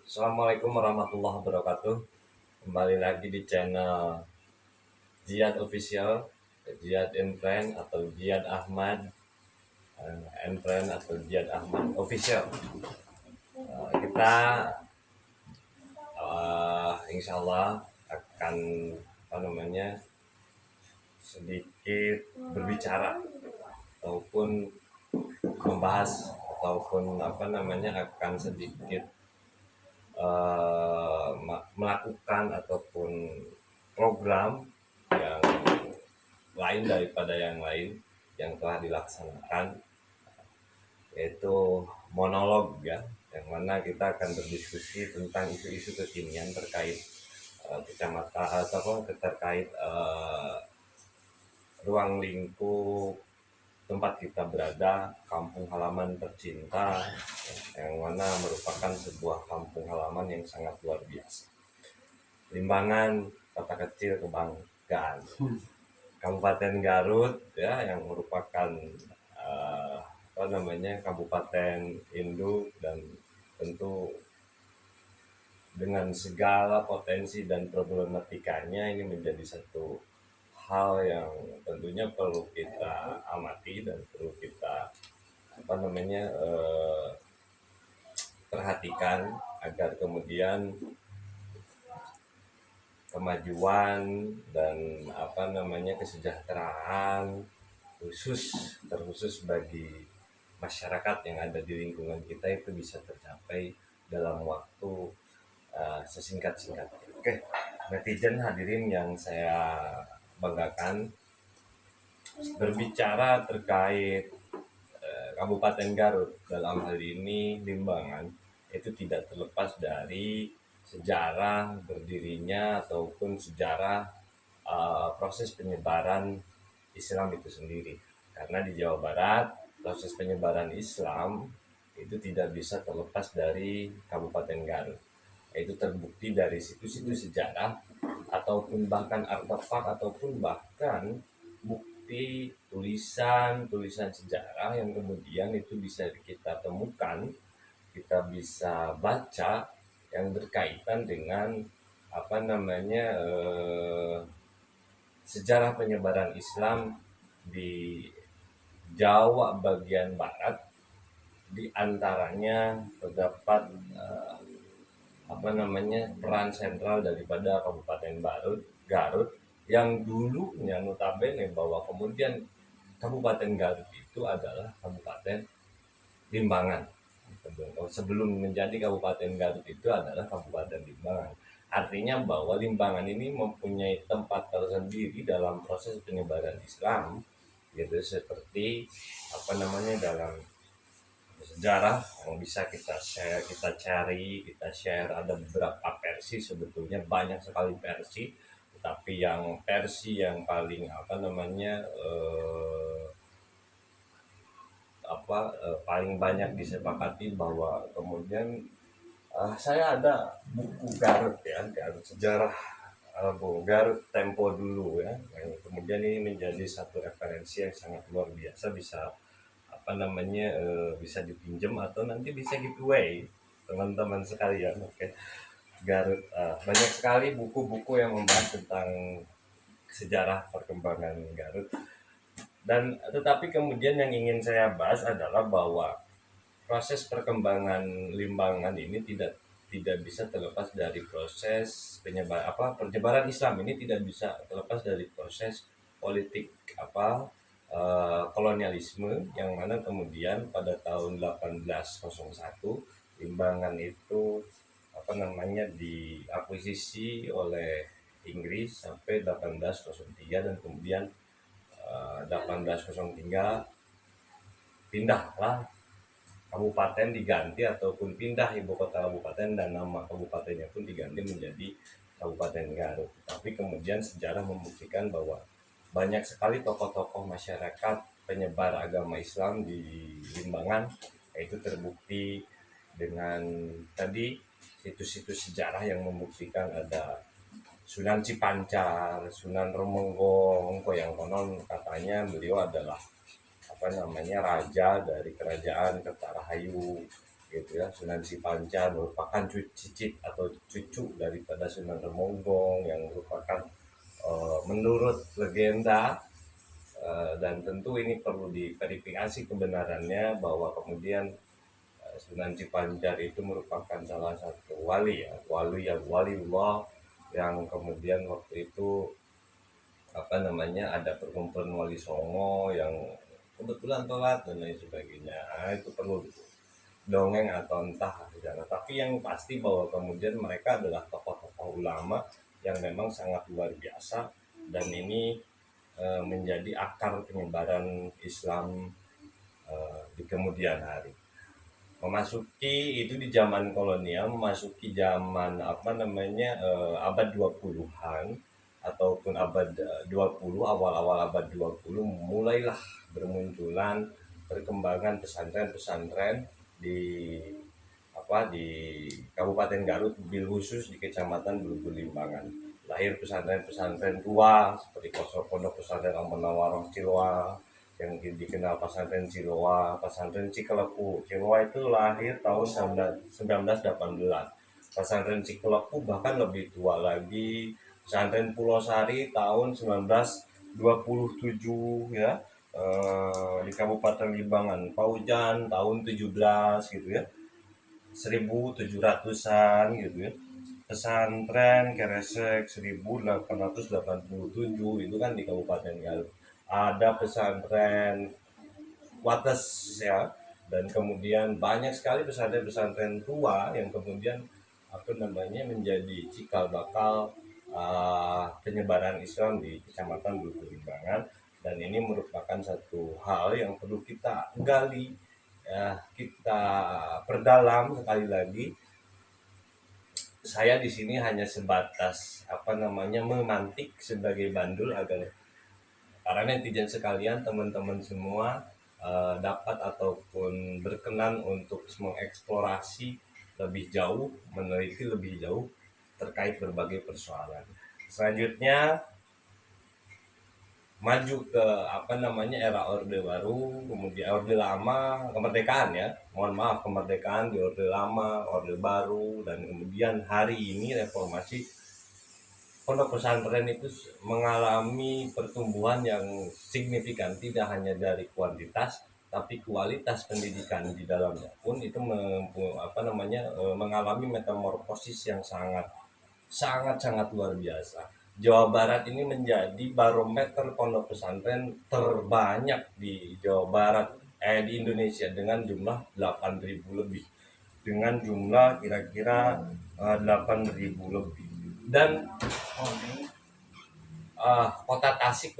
Assalamualaikum warahmatullahi wabarakatuh. Kembali lagi di channel Jihad Official, Jihad Friend atau Jihad Ahmad, Friend atau Jihad Ahmad Official. Kita insya Allah akan sedikit berbicara ataupun membahas ataupun akan sedikit melakukan ataupun program yang lain daripada yang lain yang telah dilaksanakan, yaitu monolog ya, yang mana kita akan berdiskusi tentang isu-isu kekinian terkait kecamatan atau terkait ruang lingkup tempat kita berada, kampung halaman tercinta, yang mana merupakan sebuah kampung halaman yang sangat luar biasa. Limbangan, kota kecil kebanggaan. Kabupaten Garut ya, yang merupakan kabupaten induk dan tentu dengan segala potensi dan problematikanya ini menjadi satu hal yang tentunya perlu kita amati dan perlu kita perhatikan agar kemudian kemajuan dan kesejahteraan terkhusus bagi masyarakat yang ada di lingkungan kita itu bisa tercapai dalam waktu sesingkat-singkatnya. Oke, netizen hadirin yang saya banggakan, berbicara terkait Kabupaten Garut, dalam hal ini Limbangan, itu tidak terlepas dari sejarah berdirinya ataupun sejarah proses penyebaran Islam itu sendiri. Karena di Jawa Barat proses penyebaran Islam itu tidak bisa terlepas dari Kabupaten Garut. Itu terbukti dari situs-situs sejarah ataupun bahkan artefak ataupun bahkan bukti tulisan sejarah yang kemudian itu bisa kita temukan, kita bisa baca yang berkaitan dengan sejarah penyebaran Islam di Jawa bagian barat. Di antaranya terdapat peran sentral daripada Kabupaten Garut yang dulunya notabene bahwa kemudian Kabupaten Garut itu adalah Kabupaten Limbangan. Sebelum menjadi Kabupaten Garut itu adalah Kabupaten Limbangan. Artinya bahwa Limbangan ini mempunyai tempat tersendiri dalam proses penyebaran Islam, yaitu seperti dalam sejarah yang bisa kita share, ada beberapa versi, sebetulnya banyak sekali versi, tapi yang versi yang paling paling banyak disepakati bahwa kemudian saya ada buku Garut ya, Garut sejarah Garut tempo dulu ya, yang kemudian ini menjadi satu referensi yang sangat luar biasa, bisa bisa dipinjam atau nanti bisa giveaway teman-teman sekalian. Oke, Garut banyak sekali buku-buku yang membahas tentang sejarah perkembangan Garut. Dan tetapi kemudian yang ingin saya bahas adalah bahwa proses perkembangan Limbangan ini tidak bisa terlepas dari proses penyebaran Islam ini tidak bisa terlepas dari proses politik kolonialisme, yang mana kemudian pada tahun 1801 Limbangan itu diakuisisi oleh Inggris sampai 1803, dan kemudian 1803 pindahlah kabupaten, diganti ataupun pindah ibu kota kabupaten, dan nama kabupatennya pun diganti menjadi Kabupaten Garut. Tapi kemudian sejarah membuktikan bahwa banyak sekali tokoh-tokoh masyarakat penyebar agama Islam di Limbangan, yaitu terbukti dengan tadi situs-situs sejarah yang membuktikan ada Sunan Cipancar, Sunan Romenggong, yang konon katanya beliau adalah raja dari kerajaan Kertarahayu gitu ya. Sunan Cipanca merupakan cicit atau cucu daripada Sunan Temonggung yang merupakan menurut legenda, dan tentu ini perlu diverifikasi kebenarannya, bahwa kemudian Sunan Cipancar itu merupakan salah satu wali ya, waliullah yang kemudian waktu itu ada perkumpulan wali Songo yang kebetulan telat dan lain sebagainya. Itu perlu dongeng atau entah sejarah. Tapi yang pasti bahwa kemudian mereka adalah tokoh-tokoh ulama yang memang sangat luar biasa, dan ini menjadi akar penyebaran Islam di kemudian hari. Memasuki itu di zaman kolonial, memasuki zaman abad 20-an ataupun abad 20, awal-awal abad 20, mulailah bermunculan perkembangan pesantren-pesantren di di Kabupaten Garut, bil khusus di Kecamatan Bulubu Limbangan. Lahir pesantren-pesantren tua seperti Pondok Pesantren Ampel Ciloa, yang dikenal pesantren Ciloa, pesantren Cikelepu. Ciloa itu lahir tahun 1918. Pesantren Cikelepu bahkan lebih tua lagi. Pesantren Pulau Sari tahun 1927 ya, di Kabupaten Limbangan. Paujan tahun 17 gitu ya, 1700-an gitu ya. Pesantren Keresek 1887 itu kan di Kabupaten Garut. Ada pesantren Wates ya, dan kemudian banyak sekali pesantren-pesantren tua yang kemudian menjadi cikal bakal penyebaran Islam di Kecamatan Bulubu Limbangan. Dan ini merupakan satu hal yang perlu kita gali ya, kita perdalam. Sekali lagi, saya di sini hanya sebatas memantik sebagai bandul agar para netizen sekalian, teman-teman semua dapat ataupun berkenan untuk mengeksplorasi lebih jauh, meneliti lebih jauh terkait berbagai persoalan. Selanjutnya maju ke era Orde Baru, kemudian Orde Lama, kemerdekaan ya. Kemerdekaan di Orde Lama, Orde Baru, dan kemudian hari ini reformasi. Pondok pesantren itu mengalami pertumbuhan yang signifikan, tidak hanya dari kuantitas tapi kualitas pendidikan di dalamnya pun itu mengalami metamorfosis yang sangat luar biasa. Jawa Barat ini menjadi barometer pondok pesantren terbanyak di Jawa Barat, di Indonesia, dengan jumlah 8.000 lebih, dengan jumlah kira-kira 8.000 lebih. Dan Kota Tasik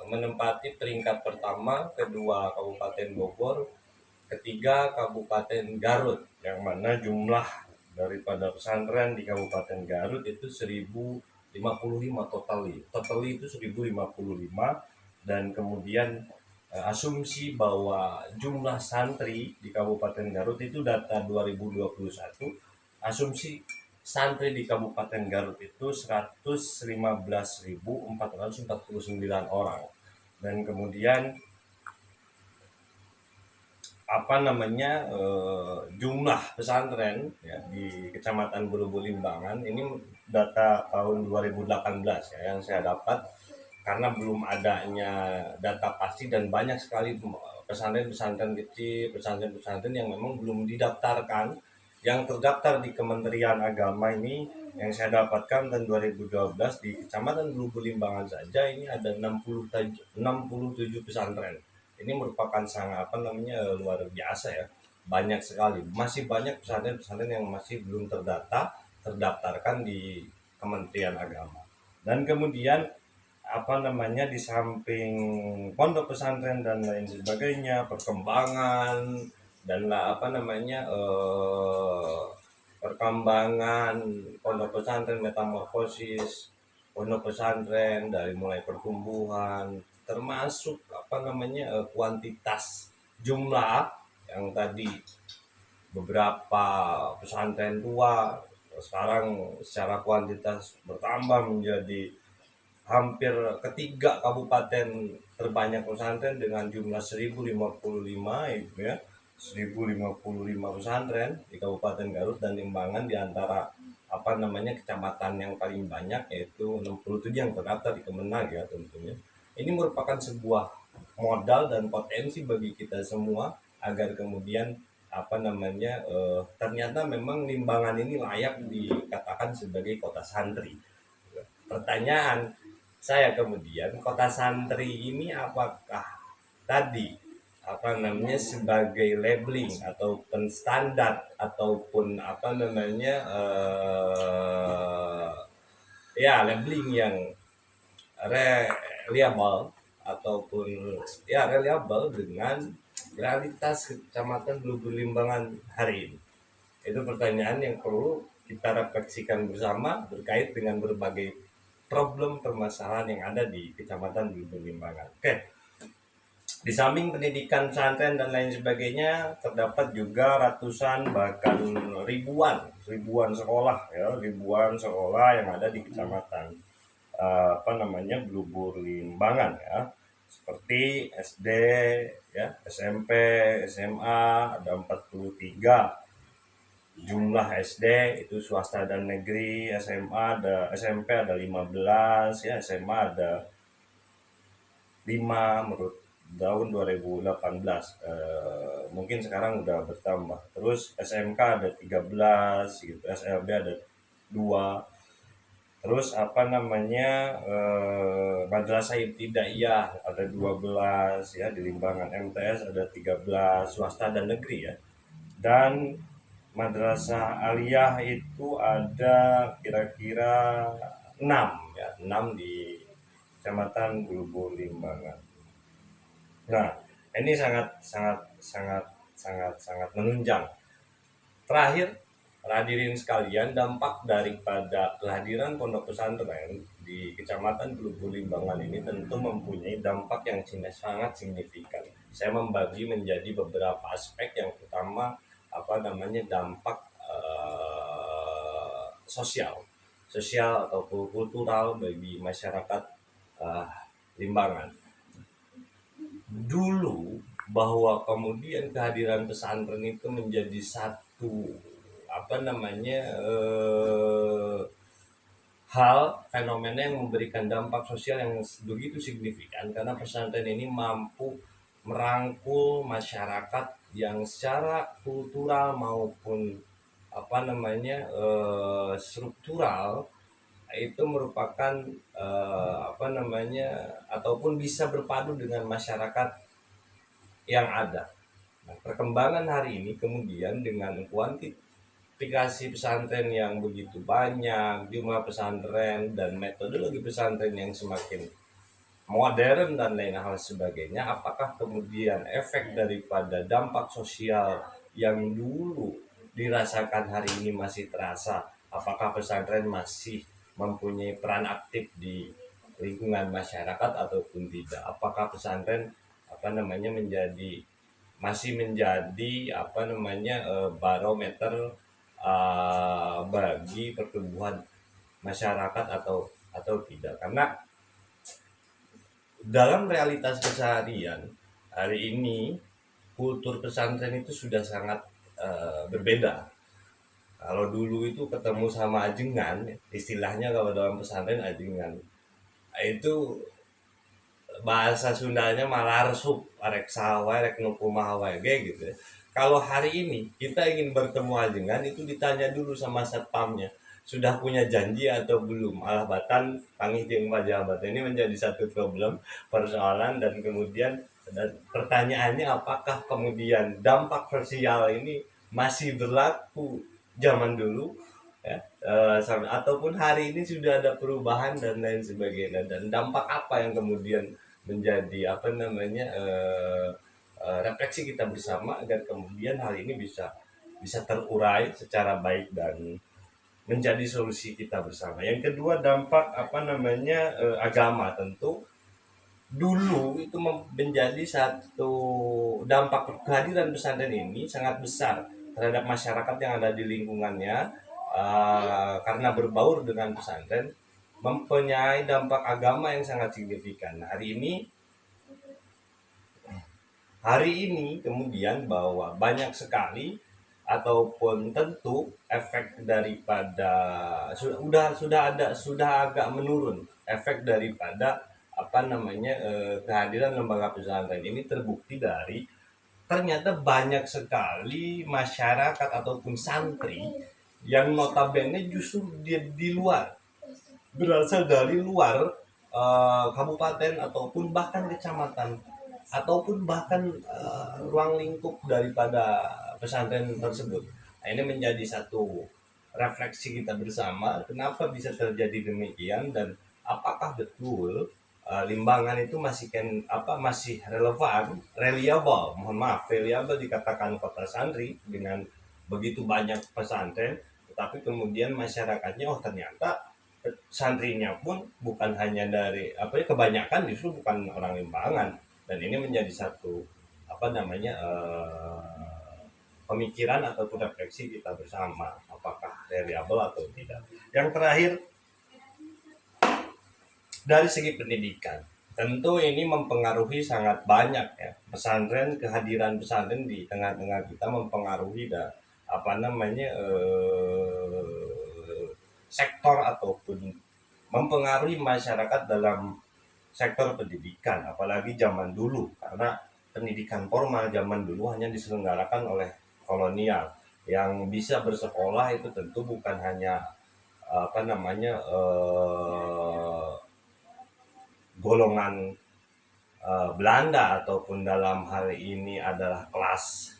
menempati peringkat pertama, kedua Kabupaten Bogor, ketiga Kabupaten Garut, yang mana jumlah daripada pesantren di Kabupaten Garut itu 1055 totali itu 1055. Dan kemudian asumsi bahwa jumlah santri di Kabupaten Garut itu data 2021, asumsi santri di Kabupaten Garut itu 115.449 orang. Dan kemudian jumlah pesantren ya, di Kecamatan Bulubu Limbangan ini data tahun 2018 ya, yang saya dapat, karena belum adanya data pasti dan banyak sekali pesantren-pesantren kecil, pesantren-pesantren yang memang belum didaftarkan. Yang terdaftar di Kementerian Agama ini yang saya dapatkan tahun 2012 di Kecamatan Bulubu Limbangan saja ini ada 67 pesantren. Ini merupakan sangat luar biasa ya. Banyak sekali, masih banyak pesantren-pesantren yang masih belum terdaftarkan di Kementerian Agama. Dan kemudian di samping pondok pesantren dan lain sebagainya, perkembangan dan perkembangan pondok pesantren, metamorfosis pondok pesantren dari mulai pertumbuhan, termasuk kuantitas jumlah yang tadi beberapa pesantren tua sekarang secara kuantitas bertambah menjadi hampir ketiga kabupaten terbanyak pesantren dengan jumlah 1055 itu ya. 1055 pesantren di Kabupaten Garut dan Limbangan, di antara kecamatan yang paling banyak, yaitu 67 yang terdaftar di Kemenag ya tentunya. Ini merupakan sebuah modal dan potensi bagi kita semua agar kemudian ternyata memang Limbangan ini layak dikatakan sebagai kota santri. Pertanyaan saya kemudian, kota santri ini apakah tadi sebagai labeling ataupun standar ataupun ya labeling yang reliable ataupun ya reliable dengan realitas Kecamatan Blubur Limbangan hari ini? Itu pertanyaan yang perlu kita refleksikan bersama terkait dengan berbagai problem permasalahan yang ada di Kecamatan Blubur Limbangan. Oke. Di samping pendidikan pesantren dan lain sebagainya, terdapat juga ratusan bahkan ribuan sekolah ya, ribuan sekolah yang ada di Kecamatan Blubur Limbangan ya. Seperti SD ya, SMP, SMA ada 43. Jumlah SD itu swasta dan negeri, SMP ada 15 ya, SMA ada 5 menurut tahun 2018. Mungkin sekarang udah bertambah. Terus SMK ada 13 gitu, SLB ada 2. Terus Madrasah Ibtidaiyah ada 12 ya di Limbangan, MTS ada 13, swasta dan negeri ya. Dan Madrasah Aliyah itu ada kira-kira 6 ya, 6 di Kecamatan Blubur Limbangan. Nah, ini sangat menunjang. Terakhir, hadirin sekalian, dampak daripada kehadiran pondok pesantren di Kecamatan Blubur Limbangan ini tentu mempunyai dampak yang sangat signifikan. Saya membagi menjadi beberapa aspek. Yang pertama dampak sosial atau kultural bagi masyarakat Limbangan. Dulu bahwa kemudian kehadiran pesantren itu menjadi satu hal fenomena yang memberikan dampak sosial yang begitu signifikan, karena pesantren ini mampu merangkul masyarakat yang secara kultural maupun struktural itu merupakan ataupun bisa berpadu dengan masyarakat yang ada. Nah, perkembangan hari ini kemudian dengan kuantifikasi pesantren yang begitu banyak, jumlah pesantren dan metodologi pesantren yang semakin modern dan lain hal sebagainya, apakah kemudian efek daripada dampak sosial yang dulu dirasakan hari ini masih terasa? Apakah pesantren masih mempunyai peran aktif di lingkungan masyarakat ataupun tidak? Apakah pesantren masih menjadi barometer bagi pertumbuhan masyarakat atau tidak? Karena dalam realitas keseharian hari ini kultur pesantren itu sudah sangat berbeda. Kalau dulu itu ketemu sama ajengan, istilahnya kalau dalam pesantren ajengan, itu bahasa Sundanya malarsuk, arek sawah, arek nukumah wae gitu. Kalau hari ini kita ingin bertemu ajengan, itu ditanya dulu sama satpamnya, sudah punya janji atau belum? Alah batan panggih jeung pejabat. Ini menjadi satu problem, persoalan, dan kemudian pertanyaannya, apakah kemudian dampak sosial ini masih berlaku zaman dulu ya, ataupun hari ini sudah ada perubahan dan lain sebagainya, dan dampak apa yang kemudian menjadi refleksi kita bersama agar kemudian hal ini bisa terurai secara baik dan menjadi solusi kita bersama. Yang kedua, dampak agama. Tentu dulu itu menjadi satu dampak kehadiran pesantren ini sangat besar terhadap masyarakat yang ada di lingkungannya, karena berbaur dengan pesantren mempunyai dampak agama yang sangat signifikan. Hari ini Hari ini kemudian bahwa banyak sekali ataupun tentu efek daripada sudah agak menurun efek daripada kehadiran lembaga pesantren ini terbukti dari ternyata banyak sekali masyarakat ataupun santri yang notabene justru di luar, berasal dari luar kabupaten ataupun bahkan kecamatan ataupun bahkan ruang lingkup daripada pesantren tersebut. Nah, ini menjadi satu refleksi kita bersama kenapa bisa terjadi demikian dan apakah betul Limbangan itu masih relevan, reliable, mohon maaf, reliable dikatakan kota santri dengan begitu banyak pesantren, tetapi kemudian masyarakatnya ternyata santrinya pun bukan hanya dari kebanyakan justru bukan orang Limbangan, dan ini menjadi satu pemikiran ataupun refleksi kita bersama apakah reliable atau tidak. Yang terakhir, dari segi pendidikan tentu ini mempengaruhi sangat banyak ya, kehadiran pesantren di tengah-tengah kita mempengaruhi sektor ataupun mempengaruhi masyarakat dalam sektor pendidikan, apalagi zaman dulu, karena pendidikan formal zaman dulu hanya diselenggarakan oleh kolonial. Yang bisa bersekolah itu tentu bukan hanya golongan Belanda ataupun dalam hal ini adalah kelas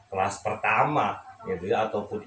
kelas pertama gitu ya, ataupun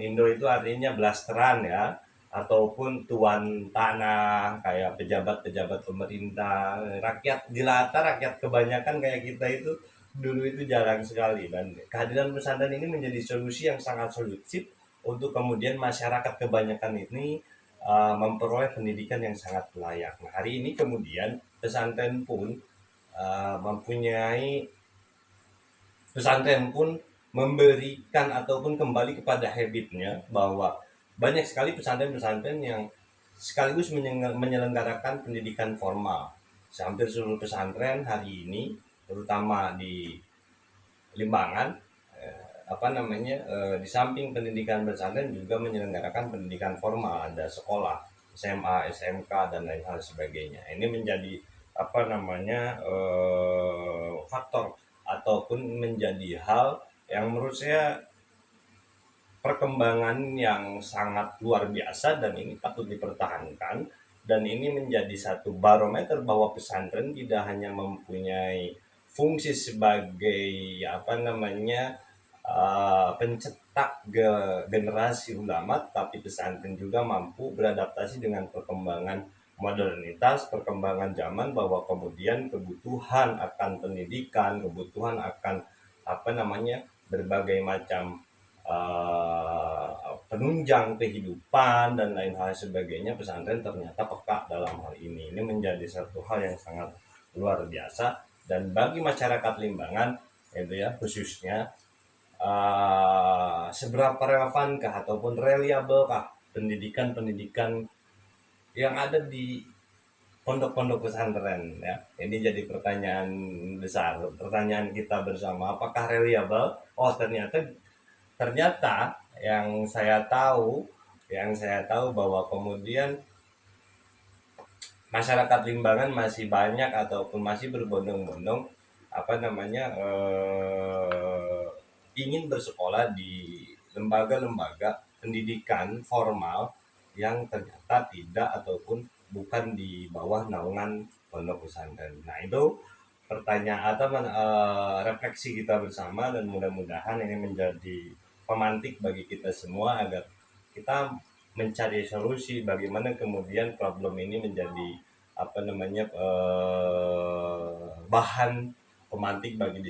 Indo itu artinya blasteran ya, ataupun tuan tanah kayak pejabat-pejabat pemerintah, rakyat jelata, rakyat kebanyakan kayak kita itu dulu itu jarang sekali, dan kehadiran pesantren ini menjadi solusi yang sangat solutif untuk kemudian masyarakat kebanyakan ini memperoleh pendidikan yang sangat layak. Nah, hari ini kemudian uh, mempunyai pesantren pun memberikan ataupun kembali kepada habitnya bahwa banyak sekali pesantren-pesantren yang sekaligus menyelenggarakan pendidikan formal. Hampir seluruh pesantren hari ini, terutama di Limbangan, di samping pendidikan pesantren juga menyelenggarakan pendidikan formal, ada sekolah SMA, SMK dan lain hal sebagainya. Ini menjadi faktor ataupun menjadi hal yang menurut saya perkembangan yang sangat luar biasa dan ini patut dipertahankan, dan ini menjadi satu barometer bahwa pesantren tidak hanya mempunyai fungsi sebagai pencetak generasi ulama, tapi pesantren juga mampu beradaptasi dengan perkembangan modernitas, perkembangan zaman, bahwa kemudian kebutuhan akan pendidikan, kebutuhan akan berbagai macam penunjang kehidupan dan lain hal sebagainya, pesantren ternyata peka dalam hal ini. Ini menjadi satu hal yang sangat luar biasa, dan bagi masyarakat Limbangan itu ya khususnya, seberapa relevankah ataupun reliabelkah pendidikan-pendidikan yang ada di pondok-pondok pesantren ya. Ini jadi pertanyaan besar, pertanyaan kita bersama, apakah reliable? Oh, ternyata yang saya tahu bahwa kemudian masyarakat Limbangan masih banyak ataupun masih berbondong-bondong ingin bersekolah di lembaga-lembaga pendidikan formal yang ternyata tidak ataupun bukan di bawah naungan pondok pesantren. Nah, itu pertanyaan atau refleksi kita bersama, dan mudah-mudahan ini menjadi pemantik bagi kita semua agar kita mencari solusi bagaimana kemudian problem ini menjadi bahan pemantik bagi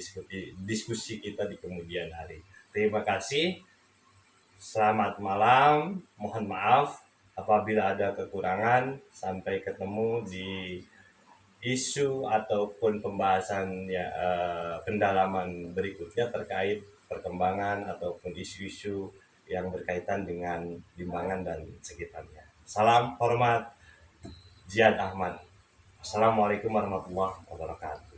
diskusi kita di kemudian hari. Terima kasih. Selamat malam. Mohon maaf apabila ada kekurangan. Sampai ketemu di isu ataupun pembahasan ya, pendalaman berikutnya terkait perkembangan ataupun isu-isu yang berkaitan dengan Limbangan dan sekitarnya. Salam hormat, Ziad Ahmad. Assalamualaikum warahmatullahi wabarakatuh.